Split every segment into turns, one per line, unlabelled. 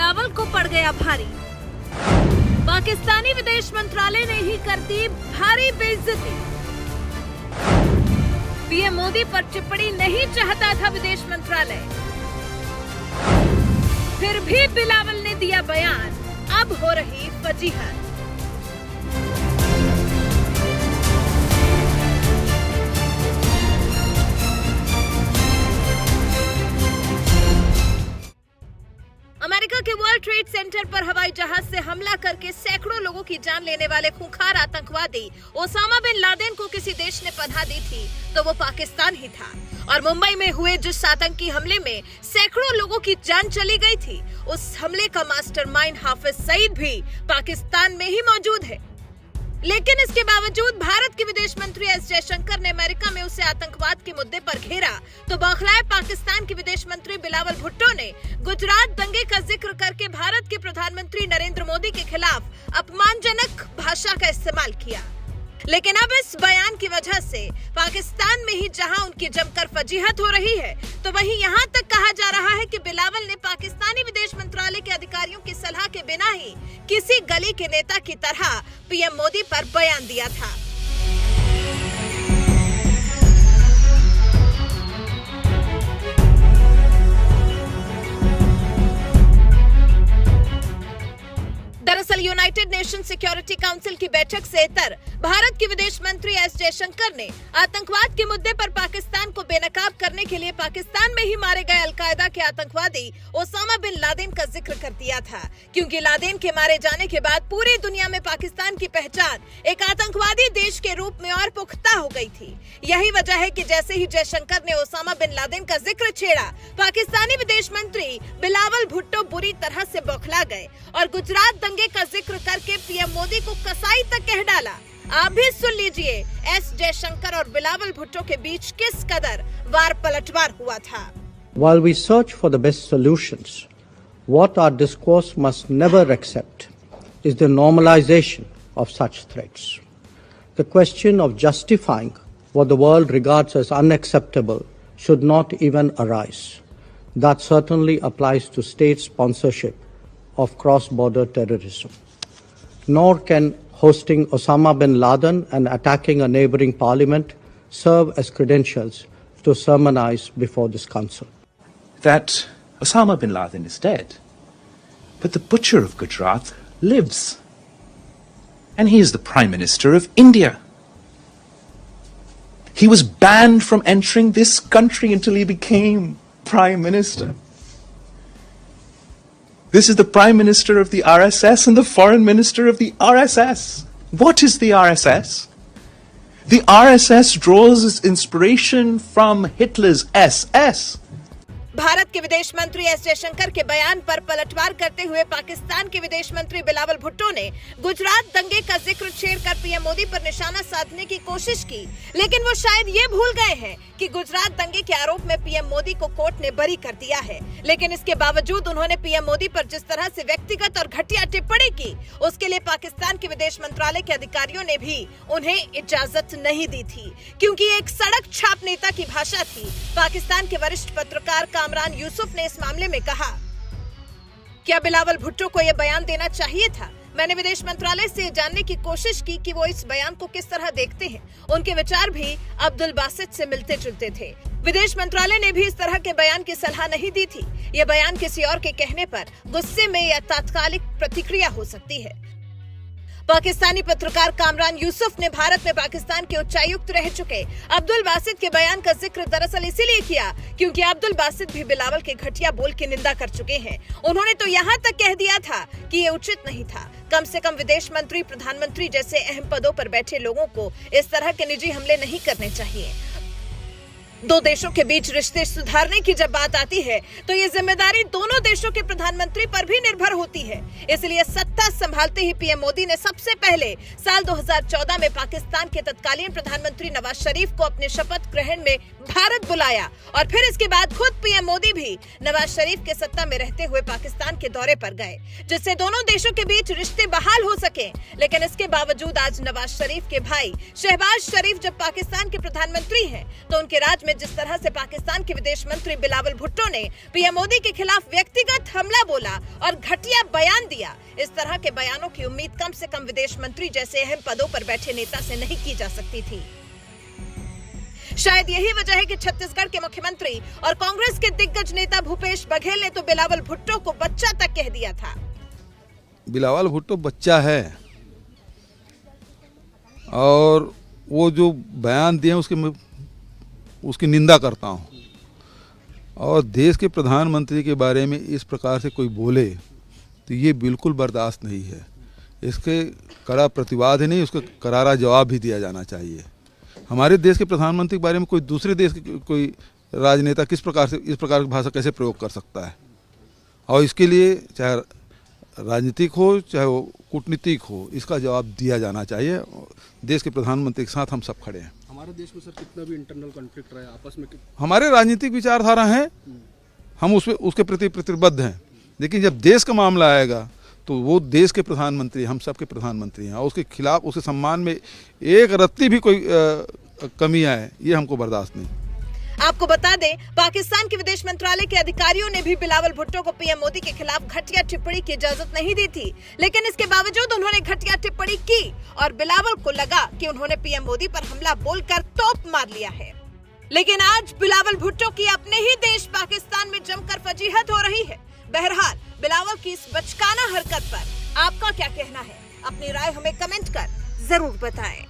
बिलावल को पड़ गया भारी। पाकिस्तानी विदेश मंत्रालय ने ही कर दी भारी बेइज्जती। पीएम मोदी पर टिप्पणी नहीं चाहता था विदेश मंत्रालय, फिर भी बिलावल ने दिया बयान, अब हो रही फजीहत। अमेरिका के वर्ल्ड ट्रेड सेंटर पर हवाई जहाज से हमला करके सैकड़ों लोगों की जान लेने वाले खूंखार आतंकवादी ओसामा बिन लादेन को किसी देश ने पनाह दी थी तो वो पाकिस्तान ही था। और मुंबई में हुए जिस आतंकी हमले में सैकड़ों लोगों की जान चली गई थी, उस हमले का मास्टरमाइंड हाफिज सईद भी पाकिस्तान में ही मौजूद है। लेकिन इसके बावजूद भारत के विदेश मंत्री एस जयशंकर ने अमेरिका में उसे आतंकवाद के मुद्दे पर घेरा तो बौखलाए पाकिस्तान के विदेश मंत्री बिलावल भुट्टो ने गुजरात दंगे का जिक्र करके भारत के प्रधानमंत्री नरेंद्र मोदी के खिलाफ अपमानजनक भाषा का इस्तेमाल किया। लेकिन अब इस बयान की वजह से पाकिस्तान में ही जहां उनकी जमकर फजीहत हो रही है, तो वहीं यहां तक कहा जा रहा है कि बिलावल ने पाकिस्तानी विदेश मंत्रालय के अधिकारियों की सलाह के बिना ही किसी गली के नेता की तरह पीएम मोदी पर बयान दिया था। दरअसल यूनाइटेड नेशन सिक्योरिटी काउंसिल की बैठक से इतर भारत के विदेश मंत्री एस जयशंकर ने आतंकवाद के मुद्दे पर पाकिस्तान को बेनकाब करने के लिए पाकिस्तान में ही मारे गए अलकायदा के आतंकवादी ओसामा बिन लादेन का जिक्र कर दिया था, क्योंकि लादेन के मारे जाने के बाद पूरी दुनिया में पाकिस्तान की पहचान एक आतंकवादी देश के रूप में और पुख्ता हो गई थी। यही वजह है कि जैसे ही जयशंकर ने ओसामा बिन लादेन का जिक्र छेड़ा, पाकिस्तानी विदेश मंत्री बिलावल भुट्टो बुरी तरह से बौखला गए और गुजरात दंगे का जिक्र करके पीएम मोदी को कसाई तक कह डाला। आप भी सुन लीजिए एस जयशंकर और बिलावल भुट्टो के बीच किस कदर वार पलटवार हुआ था।
While we search for the best solutions, what our discourse must never accept is the normalization of such threats. The question of justifying what the world regards as unacceptable should not even arise. That certainly applies to state sponsorship of cross-border terrorism. Nor can hosting Osama bin Laden and attacking a neighboring parliament serve as credentials to sermonize before this council.
That Osama bin Laden is dead, but the butcher of Gujarat lives. And he is the Prime Minister of India. He was banned from entering this country until he became Prime Minister. This is the Prime Minister of the RSS and the Foreign Minister of the RSS. What is the RSS? The RSS draws its inspiration from Hitler's SS.
Bharat के विदेश मंत्री S Jaishankar के बयान पर पलटवार करते हुए पाकिस्तान के विदेश मंत्री बिलावल भुट्टो ने गुजरात दंगे का जिक्र छेड़कर पीएम मोदी पर निशाना साधने की कोशिश की, लेकिन वो शायद ये भूल गए हैं कि गुजरात दंगे के आरोप में पीएम मोदी को कोर्ट ने बरी कर दिया है। लेकिन इसके बावजूद उन्होंने पीएम मोदी पर जिस तरह से व्यक्तिगत और घटिया टिप्पणी की, उसके लिए पाकिस्तान के विदेश मंत्रालय के अधिकारियों ने भी उन्हें इजाजत नहीं दी थी, क्योंकि एक सड़क छाप नेता की भाषा थी। पाकिस्तान के वरिष्ठ पत्रकार कामरान यूसुफ ने इस मामले में कहा, क्या बिलावल भुट्टो को यह बयान देना चाहिए था? मैंने विदेश मंत्रालय से जानने की कोशिश की कि वो इस बयान को किस तरह देखते हैं। उनके विचार भी अब्दुल बासित से मिलते जुलते थे। विदेश मंत्रालय ने भी इस तरह के बयान की सलाह नहीं दी थी। यह बयान किसी और के कहने पर गुस्से में या तात्कालिक प्रतिक्रिया हो सकती है। पाकिस्तानी पत्रकार कामरान यूसुफ ने भारत में पाकिस्तान के उच्चायुक्त रह चुके अब्दुल बासित के बयान का जिक्र दरअसल इसीलिए किया क्योंकि अब्दुल बासित भी बिलावल के घटिया बोल की निंदा कर चुके हैं। उन्होंने तो यहाँ तक कह दिया था कि ये उचित नहीं था। कम से कम विदेश मंत्री, प्रधानमंत्री जैसे अहम पदों पर बैठे लोगों को इस तरह के निजी हमले नहीं करने चाहिए। दो देशों के बीच रिश्ते सुधारने की जब बात आती है तो ये जिम्मेदारी दोनों देशों के प्रधानमंत्री पर भी निर्भर होती है। इसलिए सत्ता संभालते ही पीएम मोदी ने सबसे पहले साल 2014 में पाकिस्तान के तत्कालीन प्रधानमंत्री नवाज शरीफ को अपने शपथ ग्रहण में भारत बुलाया और फिर इसके बाद खुद पीएम मोदी भी नवाज शरीफ के सत्ता में रहते हुए पाकिस्तान के दौरे पर गए, जिससे दोनों देशों के बीच रिश्ते बहाल हो सके। लेकिन इसके बावजूद आज नवाज शरीफ के भाई शहबाज शरीफ जब पाकिस्तान के प्रधानमंत्री हैं तो उनके राज में जिस तरह से पाकिस्तान के विदेश मंत्री बिलावल भुट्टो ने पीएम मोदी के खिलाफ व्यक्तिगत हमला बोला और घटिया बयान दिया, इस तरह के बयानों की उम्मीद कम से कम विदेश मंत्री जैसे अहम पदों पर बैठे नेता से नहीं की जा सकती थी। शायद यही वजह है कि छत्तीसगढ़ के मुख्यमंत्री और कांग्रेस के दिग्गज नेता भूपेश बघेल ने तो बिलावल भुट्टो को बच्चा तक कह दिया था।
बिलावल भुट्टो बच्चा है और वो जो बयान दिए उसकी निंदा करता हूँ। और देश के प्रधानमंत्री के बारे में इस प्रकार से कोई बोले तो ये बिल्कुल बर्दाश्त नहीं है। इसके कड़ा प्रतिवाद ही नहीं, उसका करारा जवाब भी दिया जाना चाहिए। हमारे देश के प्रधानमंत्री के बारे में कोई दूसरे देश के कोई राजनेता किस प्रकार से इस प्रकार की भाषा कैसे प्रयोग कर सकता है? और इसके लिए चाहे राजनीतिक हो चाहे वो कूटनीतिक हो, इसका जवाब दिया जाना चाहिए। देश के प्रधानमंत्री के साथ हम सब खड़े हैं।
हमारे देश में सर कितना भी इंटरनल कॉन्फ्लिक्ट रहा है आपस में,
हमारे राजनीतिक विचारधारा हैं, हम उसके प्रति प्रतिबद्ध हैं, लेकिन जब देश का मामला आएगा तो वो देश के प्रधानमंत्री, हम सब के प्रधानमंत्री हैं और उसके खिलाफ, उसके सम्मान में एक रत्ती भी कोई कमी आए, ये हमको बर्दाश्त नहीं।
आपको बता दें, पाकिस्तान के विदेश मंत्रालय के अधिकारियों ने भी बिलावल भुट्टो को पीएम मोदी के खिलाफ घटिया टिप्पणी की इजाजत नहीं दी थी, लेकिन इसके बावजूद उन्होंने घटिया टिप्पणी की और बिलावल को लगा कि उन्होंने पीएम मोदी पर हमला बोलकर तोप मार लिया है। लेकिन आज बिलावल भुट्टो की अपने ही देश पाकिस्तान में जमकर फजीहत हो रही है। बहरहाल, बिलावल की इस बचकाना हरकत पर आपका क्या कहना है? अपनी राय हमें कमेंट कर जरूर बताएं।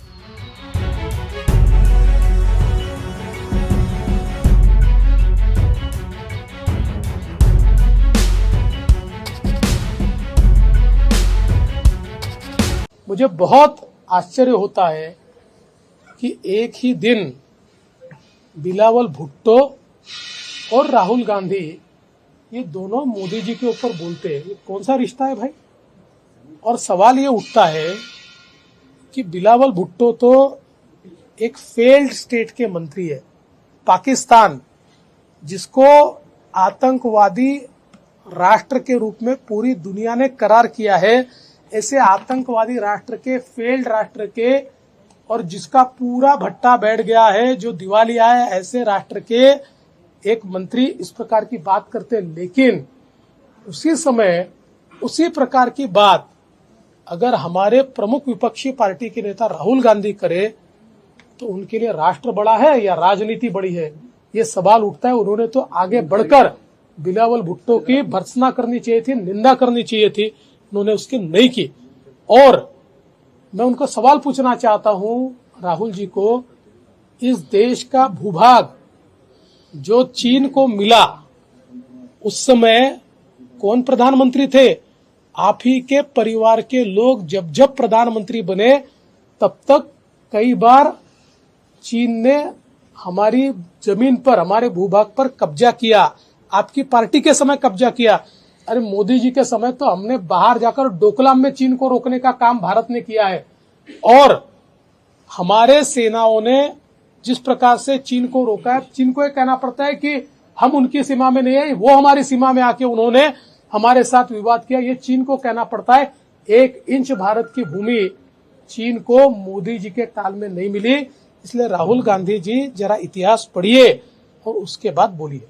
मुझे बहुत आश्चर्य होता है कि एक ही दिन बिलावल भुट्टो और राहुल गांधी ये दोनों मोदी जी के ऊपर बोलते हैं। ये कौन सा रिश्ता है भाई? और सवाल ये उठता है कि बिलावल भुट्टो तो एक फेल्ड स्टेट के मंत्री है। पाकिस्तान, जिसको आतंकवादी राष्ट्र के रूप में पूरी दुनिया ने करार किया है, ऐसे आतंकवादी राष्ट्र के, फेल्ड राष्ट्र के, और जिसका पूरा भट्टा बैठ गया है, जो दिवालिया है, ऐसे राष्ट्र के एक मंत्री इस प्रकार की बात करते हैं। लेकिन उसी समय उसी प्रकार की बात अगर हमारे प्रमुख विपक्षी पार्टी के नेता राहुल गांधी करे तो उनके लिए राष्ट्र बड़ा है या राजनीति बड़ी है, ये सवाल उठता है। उन्होंने तो आगे बढ़कर बिलावल भुट्टो की भर्त्सना करनी चाहिए थी, निंदा करनी चाहिए थी, उन्होंने उसकी नहीं की। और मैं उनको सवाल पूछना चाहता हूं, राहुल जी को, इस देश का भूभाग जो चीन को मिला, उस समय कौन प्रधानमंत्री थे? आप ही के परिवार के लोग जब जब प्रधानमंत्री बने तब तक कई बार चीन ने हमारी जमीन पर, हमारे भूभाग पर कब्जा किया। आपकी पार्टी के समय कब्जा किया। अरे मोदी जी के समय तो हमने बाहर जाकर डोकलाम में चीन को रोकने का काम भारत ने किया है। और हमारे सेनाओं ने जिस प्रकार से चीन को रोका है, चीन को ये कहना पड़ता है कि हम उनकी सीमा में नहीं है, वो हमारी सीमा में आके उन्होंने हमारे साथ विवाद किया। ये चीन को कहना पड़ता है। 1 इंच भारत की भूमि चीन को मोदी जी के काल में नहीं मिली। इसलिए राहुल गांधी जी जरा इतिहास पढ़िए और उसके बाद बोलिए।